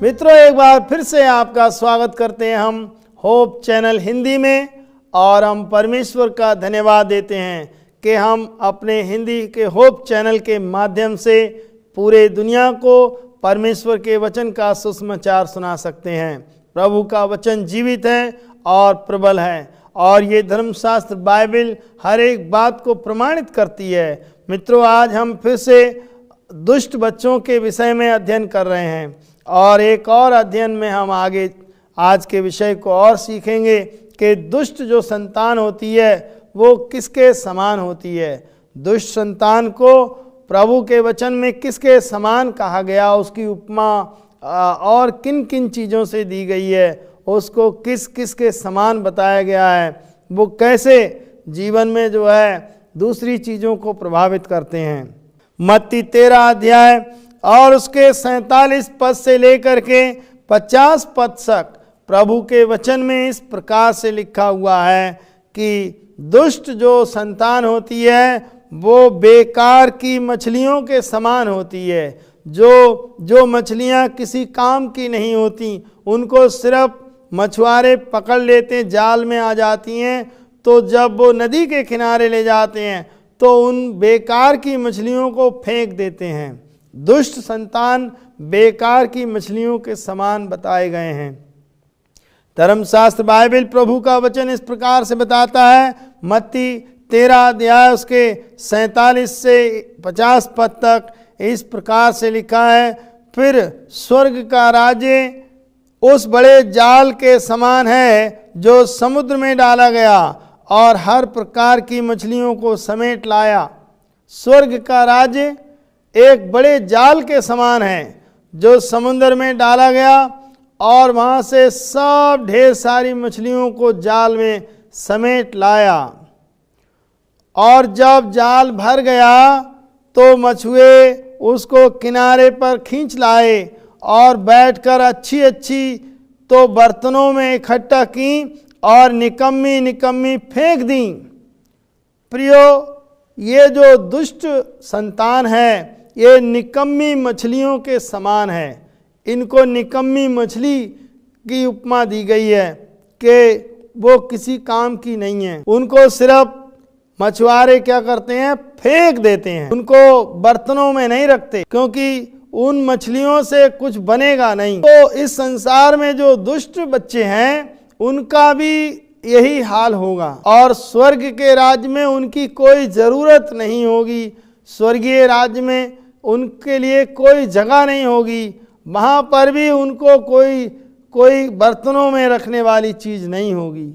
मित्रों, एक बार फिर से आपका स्वागत करते हैं हम होप चैनल हिंदी में। और हम परमेश्वर का धन्यवाद देते हैं कि हम अपने हिंदी के होप चैनल के माध्यम से पूरे दुनिया को परमेश्वर के वचन का सुसमाचार सुना सकते हैं। प्रभु का वचन जीवित है और प्रबल है, और ये धर्मशास्त्र बाइबल हर एक बात को प्रमाणित करती है। मित्रों, आज हम फिर से दुष्ट बच्चों के विषय में अध्ययन कर रहे हैं, और एक और अध्ययन में हम आगे आज के विषय को और सीखेंगे कि दुष्ट जो संतान होती है वो किसके समान होती है। दुष्ट संतान को प्रभु के वचन में किसके समान कहा गया, उसकी उपमा और किन किन चीज़ों से दी गई है, उसको किस किस के समान बताया गया है, वो कैसे जीवन में जो है दूसरी चीज़ों को प्रभावित करते हैं। मत्ती 13 अध्याय और उसके 47 पद से लेकर के 50 पद तक प्रभु के वचन में इस प्रकार से लिखा हुआ है कि दुष्ट जो संतान होती है वो बेकार की मछलियों के समान होती है। जो मछलियां किसी काम की नहीं होती, उनको सिर्फ मछुआरे पकड़ लेते, जाल में आ जाती हैं, तो जब वो नदी के किनारे ले जाते हैं तो उन बेकार की मछलियों को फेंक देते हैं। दुष्ट संतान बेकार की मछलियों के समान बताए गए हैं। धर्मशास्त्र बाइबल प्रभु का वचन इस प्रकार से बताता है। मत्ती 13 अध्याय उसके 47 से 50 पद तक इस प्रकार से लिखा है, फिर स्वर्ग का राज्य उस बड़े जाल के समान है जो समुद्र में डाला गया और हर प्रकार की मछलियों को समेट लाया। स्वर्ग का राज्य एक बड़े जाल के समान है जो समुद्र में डाला गया और वहाँ से सब ढेर सारी मछलियों को जाल में समेट लाया। और जब जाल भर गया तो मछुए उसको किनारे पर खींच लाए और बैठकर अच्छी अच्छी तो बर्तनों में इकट्ठा की और निकम्मी निकम्मी फेंक दी। प्रियो, ये जो दुष्ट संतान है ये निकम्मी मछलियों के समान है। इनको निकम्मी मछली की उपमा दी गई है कि वो किसी काम की नहीं है। उनको सिर्फ मछुआरे क्या करते हैं, फेंक देते हैं, उनको बर्तनों में नहीं रखते, क्योंकि उन मछलियों से कुछ बनेगा नहीं। तो इस संसार में जो दुष्ट बच्चे हैं उनका भी यही हाल होगा, और स्वर्ग के राज्य में उनकी कोई ज़रूरत नहीं होगी। स्वर्गीय राज्य में उनके लिए कोई जगह नहीं होगी। वहाँ पर भी उनको कोई बर्तनों में रखने वाली चीज़ नहीं होगी।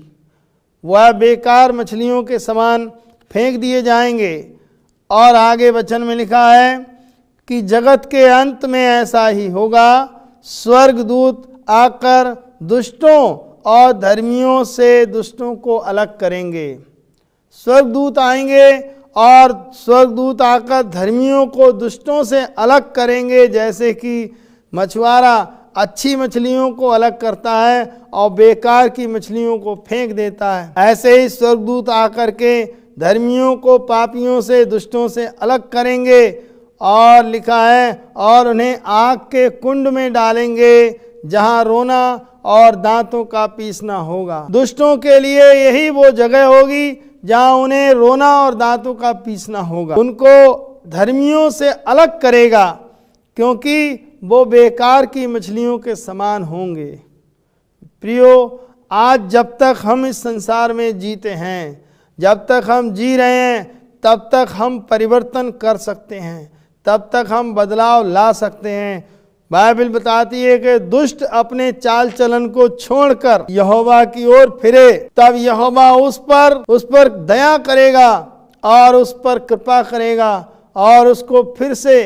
वह बेकार मछलियों के समान फेंक दिए जाएंगे। और आगे वचन में लिखा है कि जगत के अंत में ऐसा ही होगा, स्वर्गदूत आकर दुष्टों और धर्मियों से दुष्टों को अलग करेंगे। स्वर्गदूत आएंगे और स्वर्गदूत आकर धर्मियों को दुष्टों से अलग करेंगे, जैसे कि मछुआरा अच्छी मछलियों को अलग करता है और बेकार की मछलियों को फेंक देता है। ऐसे ही स्वर्गदूत आकर के धर्मियों को पापियों से दुष्टों से अलग करेंगे। और लिखा है, और उन्हें आग के कुंड में डालेंगे जहाँ रोना और दांतों का पीसना होगा। दुष्टों के लिए यही वो जगह होगी जहाँ उन्हें रोना और दांतों का पीसना होगा। उनको धर्मियों से अलग करेगा, क्योंकि वो बेकार की मछलियों के समान होंगे। प्रियो, आज जब तक हम इस संसार में जीते हैं, जब तक हम जी रहे हैं, तब तक हम परिवर्तन कर सकते हैं, तब तक हम बदलाव ला सकते हैं। बाइबल बताती है कि दुष्ट अपने चाल चलन को छोड़कर यहोवा की ओर फिरे, तब यहोवा उस पर दया करेगा और उस पर कृपा करेगा और उसको फिर से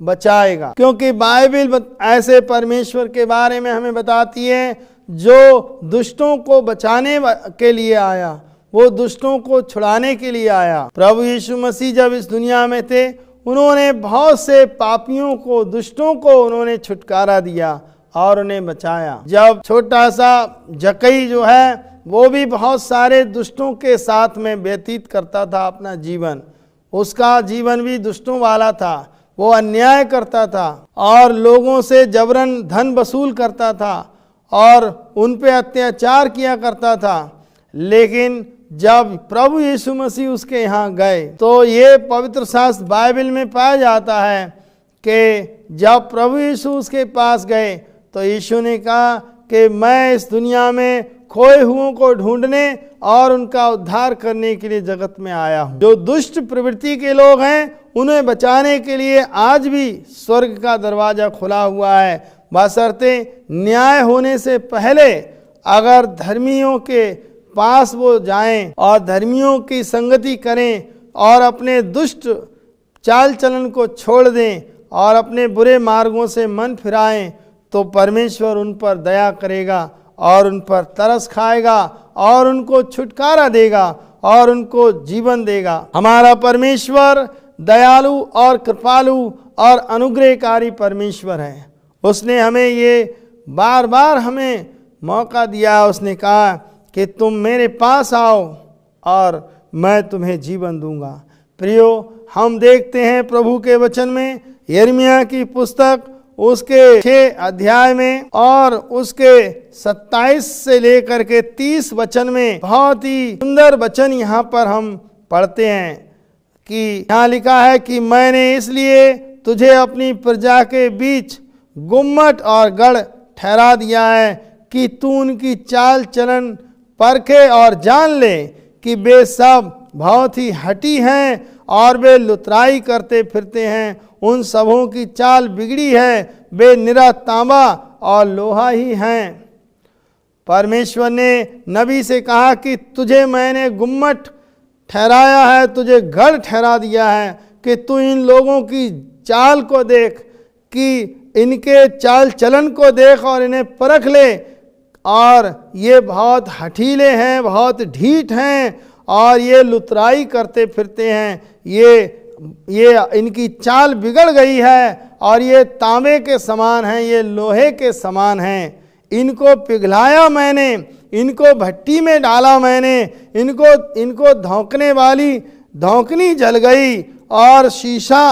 बचाएगा। क्योंकि बाइबल ऐसे परमेश्वर के बारे में हमें बताती है जो दुष्टों को बचाने के लिए आया, वो दुष्टों को छुड़ाने के लिए आया। प्रभु यीशु मसीह जब इस दुनिया में थे, उन्होंने बहुत से पापियों को, दुष्टों को उन्होंने छुटकारा दिया और उन्हें बचाया। जब छोटा सा जक्कई जो है वो भी बहुत सारे दुष्टों के साथ में व्यतीत करता था अपना जीवन, उसका जीवन भी दुष्टों वाला था। वो अन्याय करता था और लोगों से जबरन धन वसूल करता था और उन पे अत्याचार किया करता था। लेकिन जब प्रभु यीशु मसीह उसके यहाँ गए तो ये पवित्र शास्त्र बाइबल में पाया जाता है कि जब प्रभु यीशु उसके पास गए तो यीशु ने कहा कि मैं इस दुनिया में खोए हुओं को ढूंढने और उनका उद्धार करने के लिए जगत में आया हूँ। जो दुष्ट प्रवृत्ति के लोग हैं उन्हें बचाने के लिए आज भी स्वर्ग का दरवाजा खुला हुआ है, बशर्ते न्याय होने से पहले अगर धर्मियों के पास वो जाएं और धर्मियों की संगति करें और अपने दुष्ट चाल चलन को छोड़ दें और अपने बुरे मार्गों से मन फिराएं तो परमेश्वर उन पर दया करेगा और उन पर तरस खाएगा और उनको छुटकारा देगा और उनको जीवन देगा। हमारा परमेश्वर दयालु और कृपालु और अनुग्रहकारी परमेश्वर है। उसने हमें ये बार बार हमें मौका दिया। उसने कहा कि तुम मेरे पास आओ और मैं तुम्हें जीवन दूंगा। प्रियो, हम देखते हैं प्रभु के वचन में यिर्मयाह की पुस्तक उसके 6 अध्याय में और उसके 27 से लेकर के 30 वचन में बहुत ही सुंदर वचन यहाँ पर हम पढ़ते हैं कि यहाँ लिखा है कि मैंने इसलिए तुझे अपनी प्रजा के बीच गुम्मट और गढ़ ठहरा दिया है कि तू उनकी चाल चलन परखे और जान ले कि वे सब बहुत ही हठी हैं और वे लुतराई करते फिरते हैं। उन सबों की चाल बिगड़ी है, वे निरा तांबा और लोहा ही हैं। परमेश्वर ने नबी से कहा कि तुझे मैंने गुम्मट ठहराया है, तुझे गढ़ ठहरा दिया है कि तू इन लोगों की चाल को देख, कि इनके चाल चलन को देख और इन्हें परख ले। और ये बहुत हठीले हैं, बहुत ढीठ हैं और ये लुतराई करते फिरते हैं। ये इनकी चाल बिगड़ गई है और ये तांबे के समान हैं, ये लोहे के समान हैं। इनको पिघलाया मैंने, इनको भट्टी में डाला मैंने, इनको धौंकने वाली धौंकनी जल गई और शीशा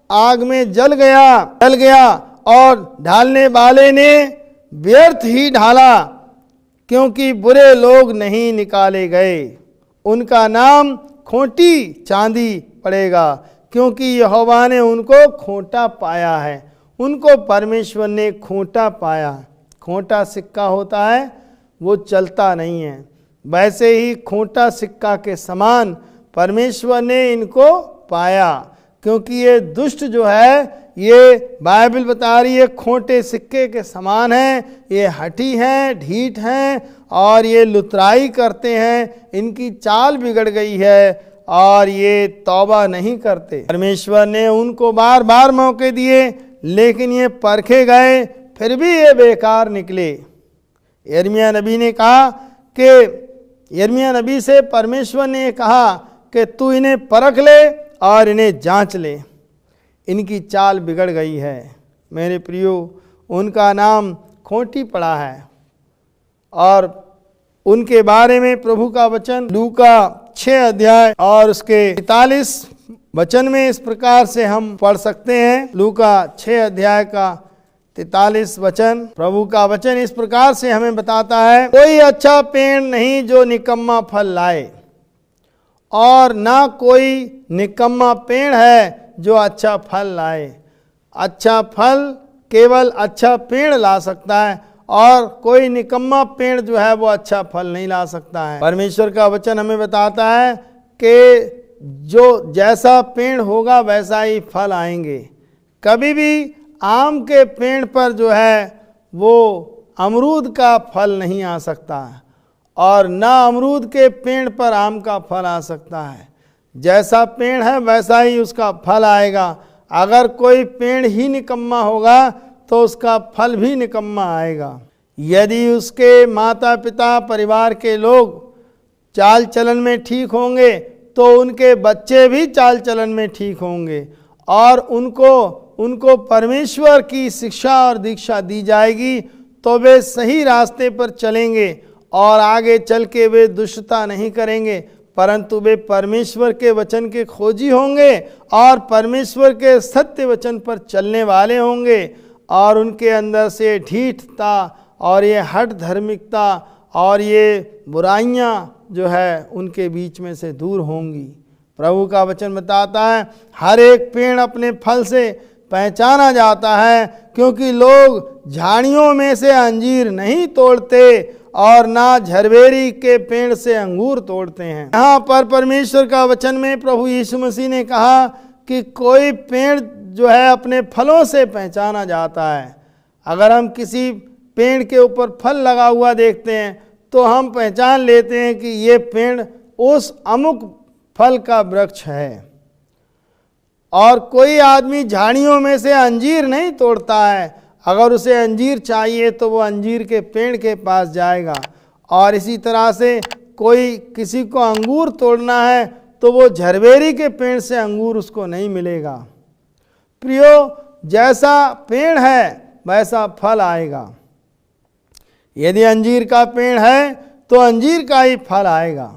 आग में जल गया और ढालने वाले ने व्यर्थ ही ढाला, क्योंकि बुरे लोग नहीं निकाले गए। उनका नाम खोटी चांदी पड़ेगा, क्योंकि यहोवा ने उनको खोटा पाया है। उनको परमेश्वर ने खोटा पाया। खोटा सिक्का होता है, वो चलता नहीं है। वैसे ही खोटा सिक्का के समान परमेश्वर ने इनको पाया, क्योंकि ये दुष्ट जो है, ये बाइबल बता रही है खोटे सिक्के के समान है। ये हठी हैं, ढीठ हैं और ये लुतराई करते हैं। इनकी चाल बिगड़ गई है और ये तौबा नहीं करते। परमेश्वर ने उनको बार बार मौके दिए, लेकिन ये परखे गए, फिर भी ये बेकार निकले। यिर्मयाह नबी ने कहा कि यिर्मयाह नबी से परमेश्वर ने कहा कि तू इन्हें परख ले और इन्हें जांच ले, इनकी चाल बिगड़ गई है। मेरे प्रियो, उनका नाम खोटी पड़ा है। और उनके बारे में प्रभु का वचन लूका 6 अध्याय और उसके 43 वचन में इस प्रकार से हम पढ़ सकते हैं। लूका 6 अध्याय का 43 वचन, प्रभु का वचन इस प्रकार से हमें बताता है, कोई अच्छा पेड़ नहीं जो निकम्मा फल लाए, और ना कोई निकम्मा पेड़ है जो अच्छा फल लाए। अच्छा फल केवल अच्छा पेड़ ला सकता है और कोई निकम्मा पेड़ जो है वो अच्छा फल नहीं ला सकता है। परमेश्वर का वचन हमें बताता है कि जो जैसा पेड़ होगा वैसा ही फल आएंगे। कभी भी आम के पेड़ पर जो है वो अमरूद का फल नहीं आ सकता है और ना अमरूद के पेड़ पर आम का फल आ सकता है। जैसा पेड़ है वैसा ही उसका फल आएगा। अगर कोई पेड़ ही निकम्मा होगा तो उसका फल भी निकम्मा आएगा। यदि उसके माता पिता परिवार के लोग चाल चलन में ठीक होंगे तो उनके बच्चे भी चाल चलन में ठीक होंगे और उनको परमेश्वर की शिक्षा और दीक्षा दी जाएगी, तो वे सही रास्ते पर चलेंगे और आगे चल के वे दुष्टता नहीं करेंगे। परंतु वे परमेश्वर के वचन के खोजी होंगे और परमेश्वर के सत्य वचन पर चलने वाले होंगे, और उनके अंदर से ढीठता और ये हठ धार्मिकता और ये बुराइयां जो है उनके बीच में से दूर होंगी। प्रभु का वचन बताता है हर एक पेड़ अपने फल से पहचाना जाता है, क्योंकि लोग झाड़ियों में से अंजीर नहीं तोड़ते और ना झरबेरी के पेड़ से अंगूर तोड़ते हैं। यहाँ पर परमेश्वर का वचन में प्रभु यीशु मसीह ने कहा कि कोई पेड़ जो है अपने फलों से पहचाना जाता है। अगर हम किसी पेड़ के ऊपर फल लगा हुआ देखते हैं तो हम पहचान लेते हैं कि ये पेड़ उस अमुक फल का वृक्ष है। और कोई आदमी झाड़ियों में से अंजीर नहीं तोड़ता है, अगर उसे अंजीर चाहिए तो वो अंजीर के पेड़ के पास जाएगा। और इसी तरह से कोई किसी को अंगूर तोड़ना है तो वो झरबेरी के पेड़ से अंगूर उसको नहीं मिलेगा। प्रियो, जैसा पेड़ है वैसा फल आएगा। यदि अंजीर का पेड़ है तो अंजीर का ही फल आएगा।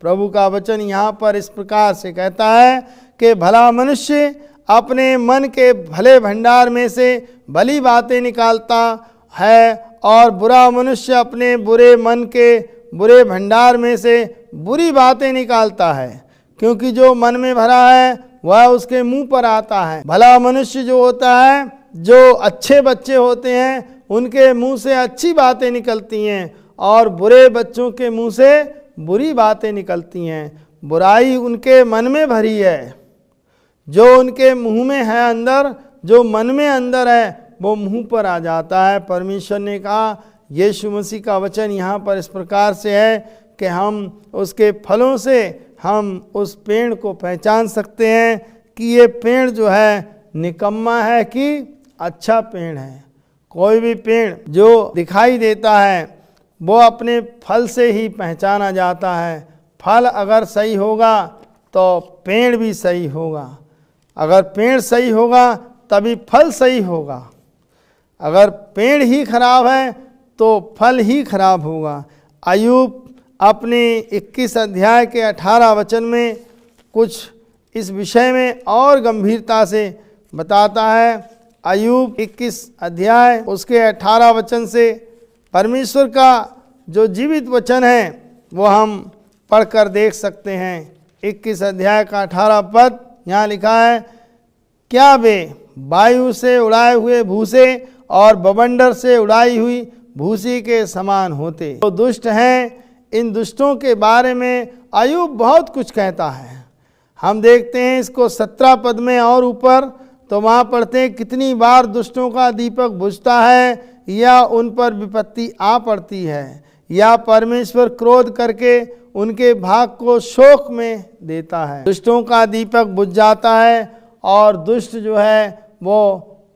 प्रभु का वचन यहाँ पर इस प्रकार से कहता है कि भला मनुष्य अपने मन के भले भंडार में से भली बातें निकालता है, और बुरा मनुष्य अपने बुरे मन के बुरे भंडार में से बुरी बातें निकालता है, क्योंकि जो मन में भरा है वह उसके मुंह पर आता है। भला मनुष्य जो होता है, जो अच्छे बच्चे होते हैं, उनके मुंह से अच्छी बातें निकलती हैं, और बुरे बच्चों के मुंह से बुरी बातें निकलती हैं। बुराई उनके मन में भरी है, जो उनके मुंह में है अंदर, जो मन में अंदर है वो मुंह पर आ जाता है। परमेश्वर ने कहा, यीशु मसीह का वचन यहाँ पर इस प्रकार से है कि हम उसके फलों से हम उस पेड़ को पहचान सकते हैं कि ये पेड़ जो है निकम्मा है कि अच्छा पेड़ है। कोई भी पेड़ जो दिखाई देता है वो अपने फल से ही पहचाना जाता है। फल अगर सही होगा तो पेड़ भी सही होगा, अगर पेड़ सही होगा तभी फल सही होगा। अगर पेड़ ही खराब है तो फल ही खराब होगा। अय्यूब अपने 21 अध्याय के 18 वचन में कुछ इस विषय में और गंभीरता से बताता है। अय्यूब 21 अध्याय उसके 18 वचन से परमेश्वर का जो जीवित वचन है वो हम पढ़कर देख सकते हैं। 21 अध्याय का 18 पद यहाँ लिखा है, क्या वे वायु से उड़ाए हुए भूसे और बवंडर से उड़ाई हुई भूसी के समान होते। तो दुष्ट हैं, इन दुष्टों के बारे में अय्यूब बहुत कुछ कहता है। हम देखते हैं इसको 17 पद में और ऊपर, तो वहाँ पढ़ते हैं, कितनी बार दुष्टों का दीपक बुझता है या उन पर विपत्ति आ पड़ती है, या परमेश्वर क्रोध करके उनके भाग को शोक में देता है। दुष्टों का दीपक बुझ जाता है और दुष्ट जो है वो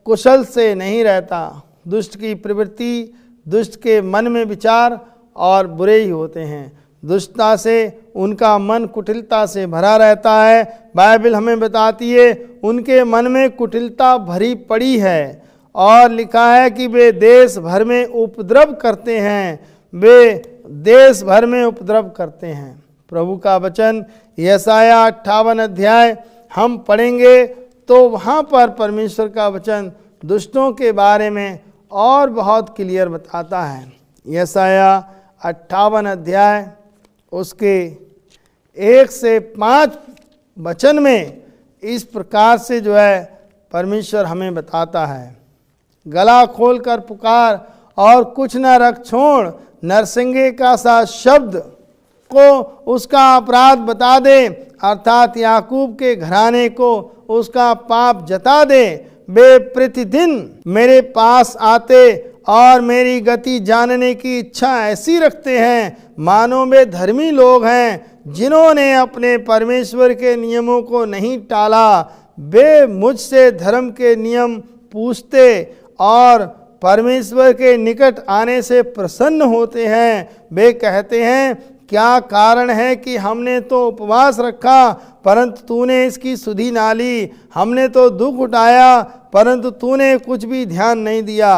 कुशल से नहीं रहता। दुष्ट की प्रवृत्ति, दुष्ट के मन में विचार और बुरे ही होते हैं। दुष्टता से उनका मन कुटिलता से भरा रहता है। बाइबल हमें बताती है उनके मन में कुटिलता भरी पड़ी है, और लिखा है कि वे देश भर में उपद्रव करते हैं, वे देश भर में उपद्रव करते हैं। प्रभु का वचन यशाया 58 अध्याय हम पढ़ेंगे तो वहाँ पर परमेश्वर का वचन दुष्टों के बारे में और बहुत क्लियर बताता है। यशाया 58 अध्याय उसके 1 से 5 वचन में इस प्रकार से जो है परमेश्वर हमें बताता है, गला खोल कर पुकार और कुछ न रख छोड़, नरसिंगे का सा शब्द को उसका अपराध बता दे, अर्थात याकूब के घराने को उसका पाप जता दे। वे प्रतिदिन मेरे पास आते और मेरी गति जानने की इच्छा ऐसी रखते हैं मानो वे धर्मी लोग हैं, जिन्होंने अपने परमेश्वर के नियमों को नहीं टाला। वे मुझसे धर्म के नियम पूछते और परमेश्वर के निकट आने से प्रसन्न होते हैं। वे कहते हैं, क्या कारण है कि हमने तो उपवास रखा परंतु तूने इसकी सुधि ना ली, हमने तो दुख उठाया परंतु तूने कुछ भी ध्यान नहीं दिया।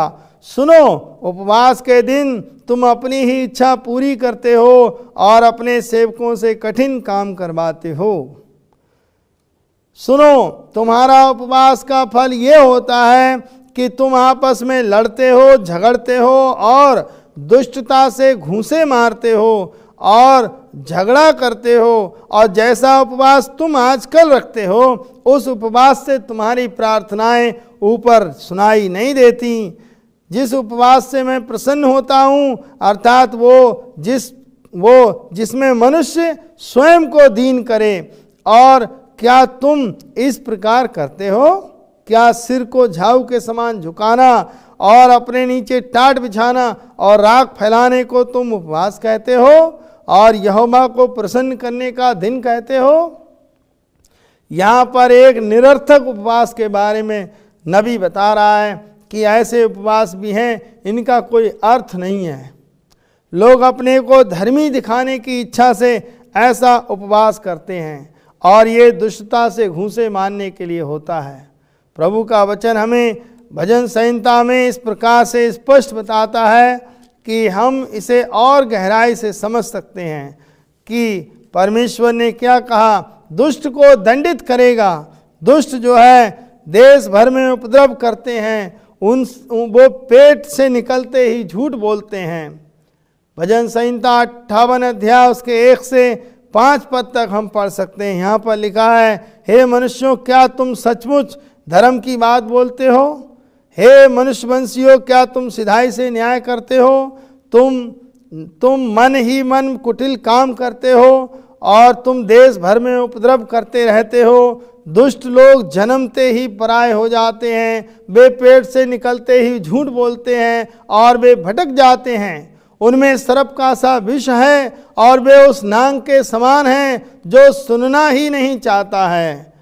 सुनो, उपवास के दिन तुम अपनी ही इच्छा पूरी करते हो और अपने सेवकों से कठिन काम करवाते हो। सुनो, तुम्हारा उपवास का फल ये होता है कि तुम आपस में लड़ते हो, झगड़ते हो और दुष्टता से घूंसे मारते हो और झगड़ा करते हो। और जैसा उपवास तुम आजकल रखते हो, उस उपवास से तुम्हारी प्रार्थनाएं ऊपर सुनाई नहीं देती। जिस उपवास से मैं प्रसन्न होता हूँ, अर्थात वो जिसमें मनुष्य स्वयं को दीन करे। और क्या तुम इस प्रकार करते हो? क्या सिर को झाऊ के समान झुकाना और अपने नीचे टाट बिछाना और राख फैलाने को तुम उपवास कहते हो और यहोवा को प्रसन्न करने का दिन कहते हो? यहाँ पर एक निरर्थक उपवास के बारे में नबी बता रहा है कि ऐसे उपवास भी हैं, इनका कोई अर्थ नहीं है। लोग अपने को धर्मी दिखाने की इच्छा से ऐसा उपवास करते हैं और ये दुष्टता से घूंसे मारने के लिए होता है। प्रभु का वचन हमें भजन संहिता में इस प्रकार से स्पष्ट बताता है कि हम इसे और गहराई से समझ सकते हैं कि परमेश्वर ने क्या कहा, दुष्ट को दंडित करेगा। दुष्ट जो है देश भर में उपद्रव करते हैं, वो पेट से निकलते ही झूठ बोलते हैं। भजन संहिता 58 अध्याय उसके 1 से 5 पद तक हम पढ़ सकते हैं। यहाँ पर लिखा है, हे मनुष्यों, क्या तुम सचमुच धर्म की बात बोलते हो? हे मनुष्य वंशियों, क्या तुम सिधाई से न्याय करते हो? तुम मन ही मन कुटिल काम करते हो और तुम देश भर में उपद्रव करते रहते हो। दुष्ट लोग जन्मते ही पराये हो जाते हैं, वे पेट से निकलते ही झूठ बोलते हैं और वे भटक जाते हैं। उनमें सर्प का सा विष है और वे उस नाग के समान हैं जो सुनना ही नहीं चाहता है।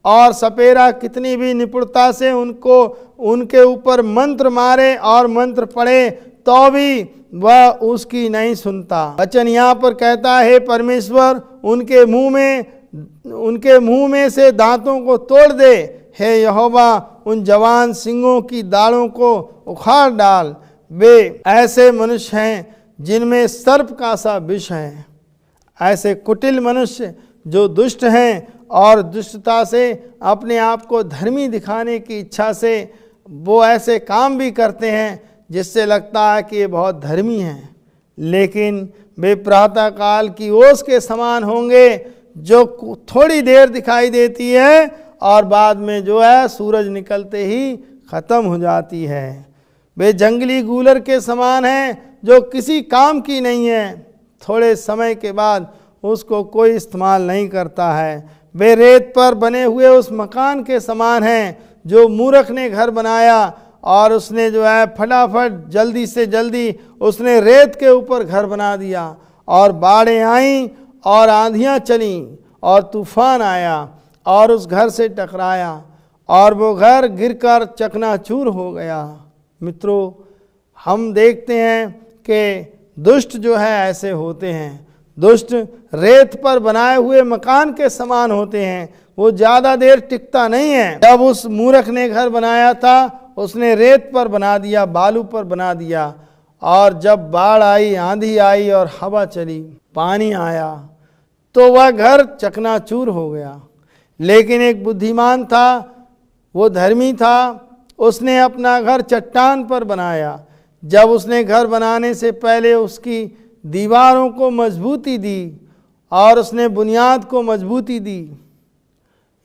और सपेरा कितनी भी निपुणता से उनके ऊपर मंत्र मारे और मंत्र पढ़े तो भी वह उसकी नहीं सुनता। वचन यहाँ पर कहता है, हे परमेश्वर, उनके मुंह में से दांतों को तोड़ दे। हे यहोवा, उन जवान सिंगों की दाढ़ों को उखाड़ डाल। वे ऐसे मनुष्य हैं जिनमें सर्प का सा विष है। ऐसे कुटिल मनुष्य जो दुष्ट हैं और दुष्टता से अपने आप को धर्मी दिखाने की इच्छा से वो ऐसे काम भी करते हैं जिससे लगता है कि ये बहुत धर्मी हैं, लेकिन वे प्रातः काल की ओस के समान होंगे जो थोड़ी देर दिखाई देती है और बाद में जो है सूरज निकलते ही ख़त्म हो जाती है। वे जंगली गूलर के समान हैं जो किसी काम की नहीं है, थोड़े समय के बाद उसको कोई इस्तेमाल नहीं करता है। वे रेत पर बने हुए उस मकान के समान हैं जो मूर्ख ने घर बनाया और उसने जो है फटाफट जल्दी से जल्दी उसने रेत के ऊपर घर बना दिया और बाढ़ें आईं और आंधियाँ चलीं और तूफान आया और उस घर से टकराया और वो घर गिरकर चकनाचूर हो गया। मित्रों, हम देखते हैं कि दुष्ट जो है ऐसे होते हैं। दुष्ट रेत पर बनाए हुए मकान के समान होते हैं, वो ज़्यादा देर टिकता नहीं है। जब उस मूर्ख ने घर बनाया था उसने रेत पर बना दिया, बालू पर बना दिया, और जब बाढ़ आई, आंधी आई और हवा चली, पानी आया तो वह घर चकनाचूर हो गया। लेकिन एक बुद्धिमान था, वो धर्मी था, उसने अपना घर चट्टान पर बनाया। जब उसने घर बनाने से पहले उसकी दीवारों को मजबूती दी और उसने बुनियाद को मजबूती दी।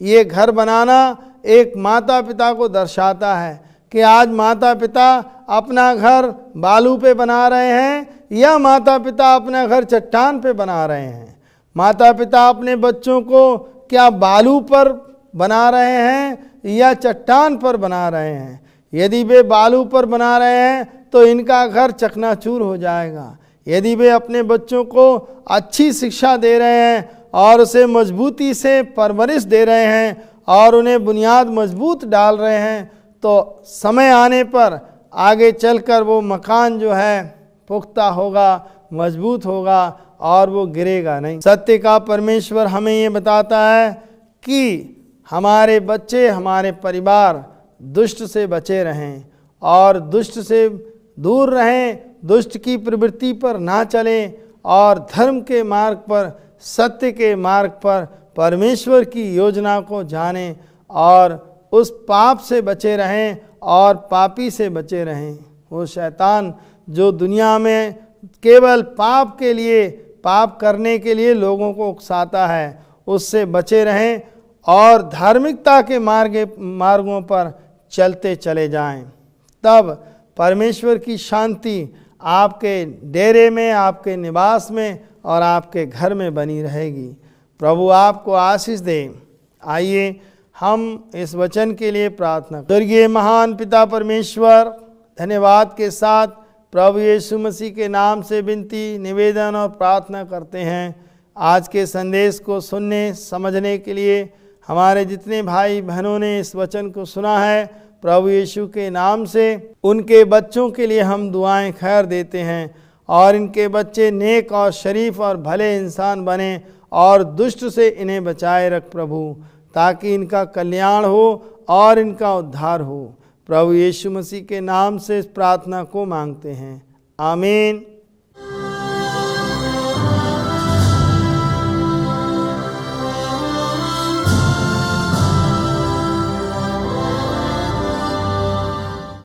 ये घर बनाना एक माता पिता को दर्शाता है कि आज माता पिता अपना घर बालू पे बना रहे हैं या माता पिता अपना घर चट्टान पे बना रहे हैं। माता पिता अपने बच्चों को क्या बालू पर बना रहे हैं या चट्टान पर बना रहे हैं? यदि वे बालू पर बना रहे हैं तो इनका घर चकनाचूर हो जाएगा। यदि वे अपने बच्चों को अच्छी शिक्षा दे रहे हैं और उसे मजबूती से परवरिश दे रहे हैं और उन्हें बुनियाद मजबूत डाल रहे हैं तो समय आने पर आगे चलकर वो मकान जो है पुख्ता होगा, मजबूत होगा और वो गिरेगा नहीं। सत्य का परमेश्वर हमें ये बताता है कि हमारे बच्चे, हमारे परिवार दुष्ट से बचे रहें और दुष्ट से दूर रहें, दुष्ट की प्रवृत्ति पर ना चलें और धर्म के मार्ग पर, सत्य के मार्ग पर परमेश्वर की योजना को जानें और उस पाप से बचे रहें और पापी से बचे रहें। वो शैतान जो दुनिया में केवल पाप के लिए, पाप करने के लिए लोगों को उकसाता है, उससे बचे रहें और धार्मिकता के मार्गों पर चलते चले जाएं। तब परमेश्वर की शांति आपके डेरे में, आपके निवास में और आपके घर में बनी रहेगी। प्रभु आपको आशीष दे। आइए हम इस वचन के लिए प्रार्थना करें। स्वर्गीय महान पिता परमेश्वर, धन्यवाद के साथ प्रभु यीशु मसीह के नाम से विनती, निवेदन और प्रार्थना करते हैं, आज के संदेश को सुनने समझने के लिए हमारे जितने भाई बहनों ने इस वचन को सुना है, प्रभु यीशु के नाम से उनके बच्चों के लिए हम दुआएं खैर देते हैं और इनके बच्चे नेक और शरीफ और भले इंसान बने और दुष्ट से इन्हें बचाए रख प्रभु, ताकि इनका कल्याण हो और इनका उद्धार हो। प्रभु यीशु मसीह के नाम से इस प्रार्थना को मांगते हैं, आमीन।